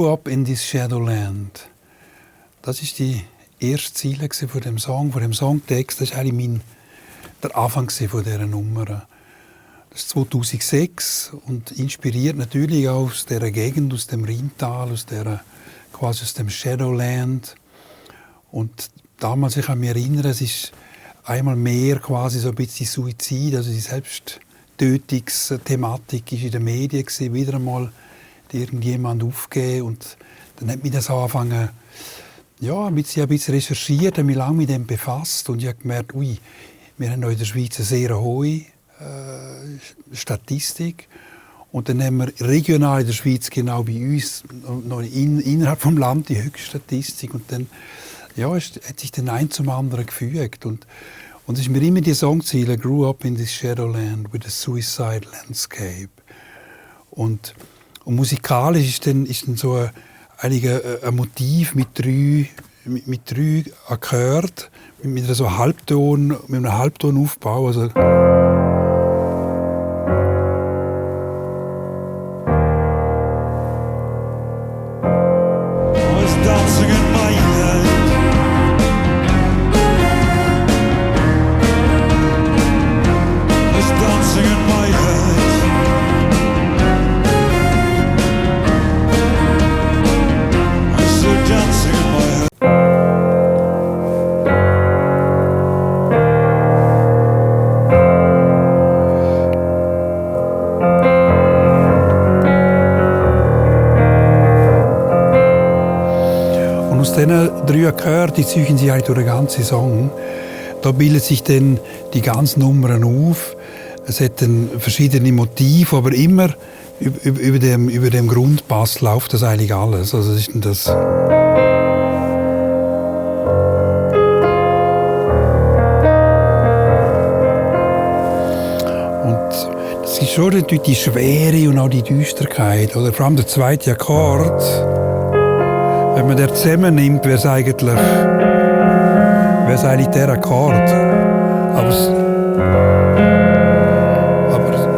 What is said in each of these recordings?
Grew Up in This Shadowland. Das ist die erste Zeile von dem Song, von dem Songtext. Das war eigentlich der Anfang von dieser Nummer. Das ist 2006 und inspiriert natürlich auch aus dieser Gegend, aus dem Rheintal, quasi aus dem Shadowland. Und damals, ich kann mich erinnern, es ist einmal mehr quasi so ein bisschen Suizid, also die Selbsttötungsthematik ist in den Medien gewesen, wieder einmal irgendjemand aufgegeben. Und dann hat mich das angefangen, ja, ein bisschen recherchiert, habe mich lange mit dem befasst und ich habe gemerkt, wir haben in der Schweiz eine sehr hohe Statistik. Und dann haben wir regional in der Schweiz, genau wie uns, noch innerhalb des Landes die höchste Statistik. Und dann hat sich den ein zum anderen gefügt. Und es ist mir immer die Songziele, Grew Up in This Shadowland with a Suicide Landscape. Und musikalisch ist dann so ein Motiv mit drei Akkorden, mit einem Halbtonaufbau. Also diese drei Akkorde, die ziehen sich eigentlich durch den ganzen Song. Da bilden sich dann die ganzen Nummern auf. Es hat dann verschiedene Motive, aber immer über dem Grundbass läuft das eigentlich alles. Also das ist dann das. Und das ist schon die Schwere und auch die Düsterkeit. Oder vor allem der zweite Akkord. Wenn man den zusammennimmt, wäre es eigentlich der Akkord. Aber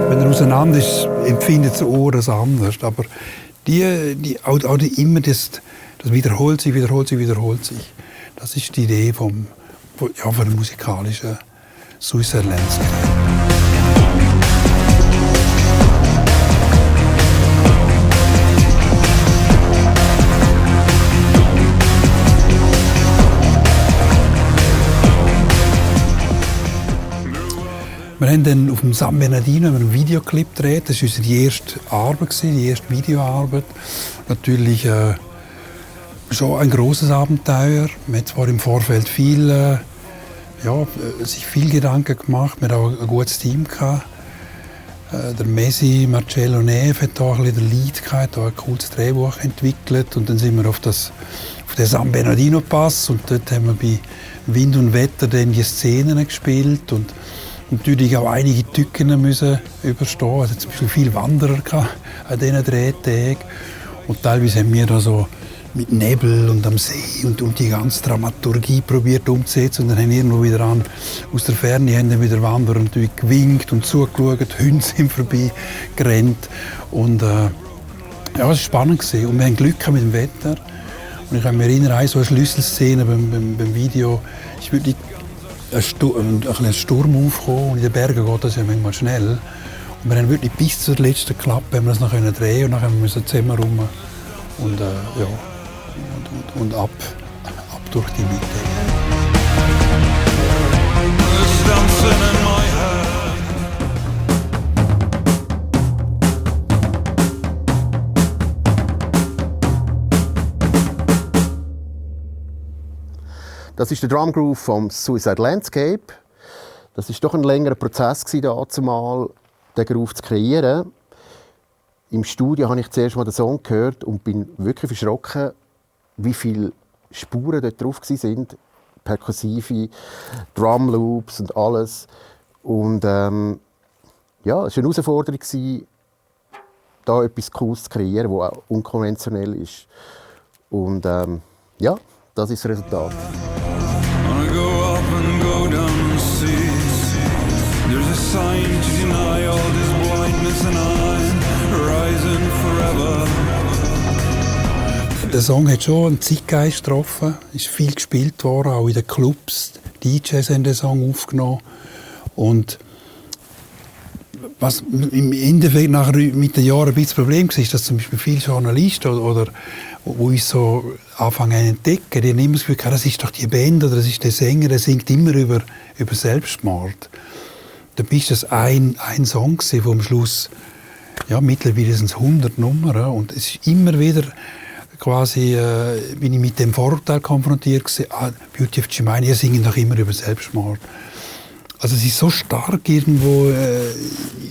wenn er auseinander ist, empfindet das Ohr das anders. Aber immer das wiederholt sich. Das ist die Idee von der musikalischen Suicide Landscape. Wir haben dann auf dem San Bernardino einen Videoclip gedreht. Das war die erste Arbeit, die erste Videoarbeit. Natürlich schon ein grosses Abenteuer. Man hat zwar im Vorfeld sich viel Gedanken gemacht. Wir hatten auch ein gutes Team gehabt. Der Messi Marcello Neff hat da ein bisschen den Lead gehabt, ein cooles Drehbuch entwickelt. Und dann sind wir auf den San Bernardino Pass und dort haben wir bei Wind und Wetter dann die Szenen gespielt. Und natürlich auch einige Tücken müssen überstehen. Es hat zum Beispiel viele Wanderer an diesen Drehtagen. Und teilweise haben wir da so mit Nebel und am See und die ganze Dramaturgie probiert umzusetzen. Und dann haben irgendwo wieder aus der Ferne haben dann wieder Wanderer natürlich gewinkt und zugeschaut. Hunde sind vorbeigerannt. Und es war spannend gewesen. Und wir haben Glück mit dem Wetter. Und ich kann mich erinnern, so eine Schlüsselszene beim Video ist wirklich ein Sturm aufgekommen und in den Bergen geht das ja manchmal schnell. Und wir haben wirklich bis zur letzten Klappe haben wir das noch drehen und dann haben wir zusammen rum und ab durch die Mitte. Das ist der Drumgroove vom Suicide Landscape. Das war doch ein längerer Prozess, den Groove zu kreieren. Im Studio habe ich zuerst mal den Song gehört und bin wirklich erschrocken, wie viele Spuren dort drauf waren. Perkussive, Drumloops und alles. Und es war eine Herausforderung, da etwas Cooles zu kreieren, das auch unkonventionell ist. Und das ist das Resultat. There's a sign to deny all this blindness and I'm rising forever. Der Song hat schon einen Zeitgeist getroffen, ist viel gespielt worden, auch in den Clubs. DJs haben den Song aufgenommen. Und was im Endeffekt nachher mit den Jahren ein bisschen das Problem war, ist, dass zum Beispiel viele Journalisten oder die uns so anfangen zu entdecken, die haben immer das Gefühl, das ist doch die Band oder das ist der Sänger, der singt immer über Selbstmord. Dann bist das ein Song gewesen, wo am Schluss, ja, mittlerweile sind es 100 Nummern und es ist immer wieder quasi, bin ich mit dem Vorurteil konfrontiert gewesen, Beauty of Chimay, ihr singt doch immer über Selbstmord. Also es ist so stark irgendwo,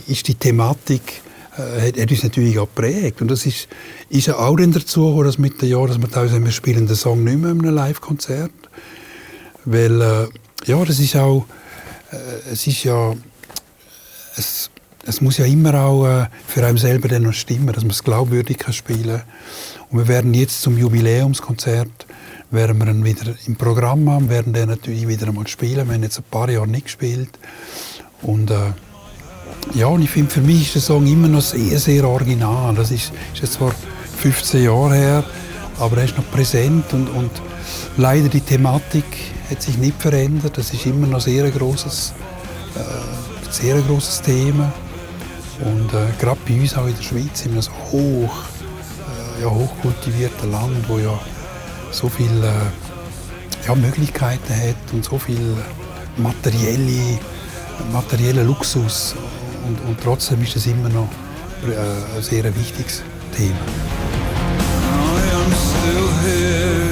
ist die Thematik, hat uns natürlich auch geprägt. Und das ist ja auch dann dazu gekommen, dass mit den Jahren, dass wir teilweise, wir spielen den Song nicht mehr in einem Live-Konzert. Weil, ja, das ist auch, es muss ja immer auch für einen selber dann noch stimmen, dass man es glaubwürdig spielen kann. Und wir werden jetzt zum Jubiläumskonzert, werden wir dann wieder im Programm haben, werden dann natürlich wieder einmal spielen. Wir haben jetzt ein paar Jahre nicht gespielt. Und ja, und ich finde, für mich ist der Song immer noch sehr, sehr original. Das ist jetzt zwar 15 Jahre her, aber er ist noch präsent und leider die Thematik hat sich nicht verändert. Das ist immer noch sehr ein grosses Thema. Und gerade bei uns auch in der Schweiz sind wir so hochkultiviertes Land, wo ja so viele Möglichkeiten hat und so viel materiellen Luxus. Und trotzdem ist es immer noch ein sehr wichtiges Thema. I am still here.